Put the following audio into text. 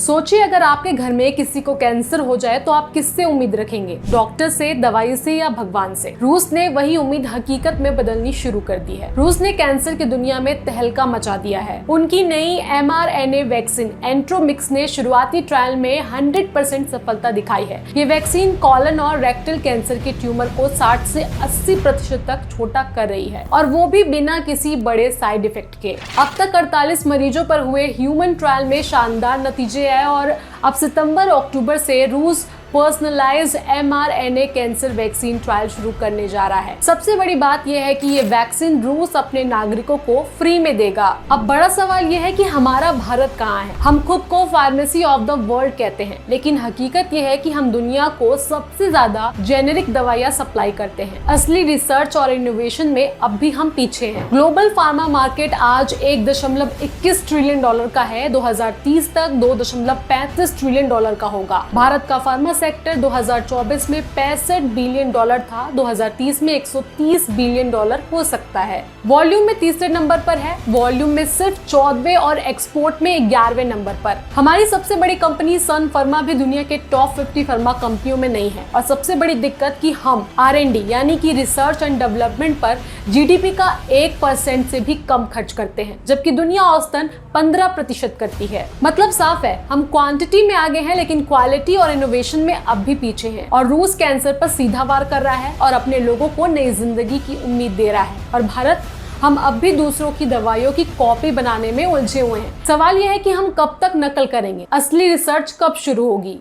सोचिए अगर आपके घर में किसी को कैंसर हो जाए तो आप किससे उम्मीद रखेंगे, डॉक्टर से, दवाई से या भगवान से। रूस ने वही उम्मीद हकीकत में बदलनी शुरू कर दी है। रूस ने कैंसर की दुनिया में तहलका मचा दिया है। उनकी नई mRNA वैक्सीन एंट्रोमिक्स ने शुरुआती ट्रायल में 100% सफलता दिखाई है। ये वैक्सीन कॉलन और रेक्टल कैंसर के ट्यूमर को 60 से 80% तक छोटा कर रही है, और वो भी बिना किसी बड़े साइड इफेक्ट के। अब तक 48 मरीजों पर हुए ह्यूमन ट्रायल में शानदार नतीजे आए और अब सितंबर-अक्टूबर से रूस personalised mRNA cancer vaccine trial शुरू करने जा रहा है। सबसे बड़ी बात यह है कि ये वैक्सीन रूस अपने नागरिकों को फ्री में देगा। अब बड़ा सवाल यह है कि हमारा भारत कहाँ है। हम खुद को फार्मेसी ऑफ द वर्ल्ड कहते हैं, लेकिन हकीकत यह है कि हम दुनिया को सबसे ज्यादा जेनेरिक दवाइयाँ सप्लाई करते हैं। असली रिसर्च और इनोवेशन में अब भी हम पीछे हैं। ग्लोबल फार्मा मार्केट आज $1.21 ट्रिलियन का है। 2030 तक $2.35 ट्रिलियन का होगा। भारत का फार्मा सेक्टर 2024 में $65 बिलियन था, 2030 में $130 बिलियन हो सकता है। वॉल्यूम में तीसरे नंबर पर है, वॉल्यूम में सिर्फ 14वें और एक्सपोर्ट में 11वें नंबर पर। हमारी सबसे बड़ी कंपनी सन फार्मा भी दुनिया के टॉप 50 फार्मा कंपनियों में नहीं है। और सबसे बड़ी दिक्कत कि हम R&D यानी कि रिसर्च एंड डेवलपमेंट पर GDP का 1% से भी कम खर्च करते हैं, जबकि दुनिया औसतन 15% करती है। मतलब साफ है, हम क्वांटिटी में आगे हैं लेकिन क्वालिटी और इनोवेशन में अब भी पीछे हैं। और रूस कैंसर पर सीधा वार कर रहा है और अपने लोगों को नई जिंदगी की उम्मीद दे रहा है, और भारत, हम अब भी दूसरों की दवाइयों की कॉपी बनाने में उलझे हुए हैं। सवाल यह है कि हम कब तक नकल करेंगे, असली रिसर्च कब शुरू होगी।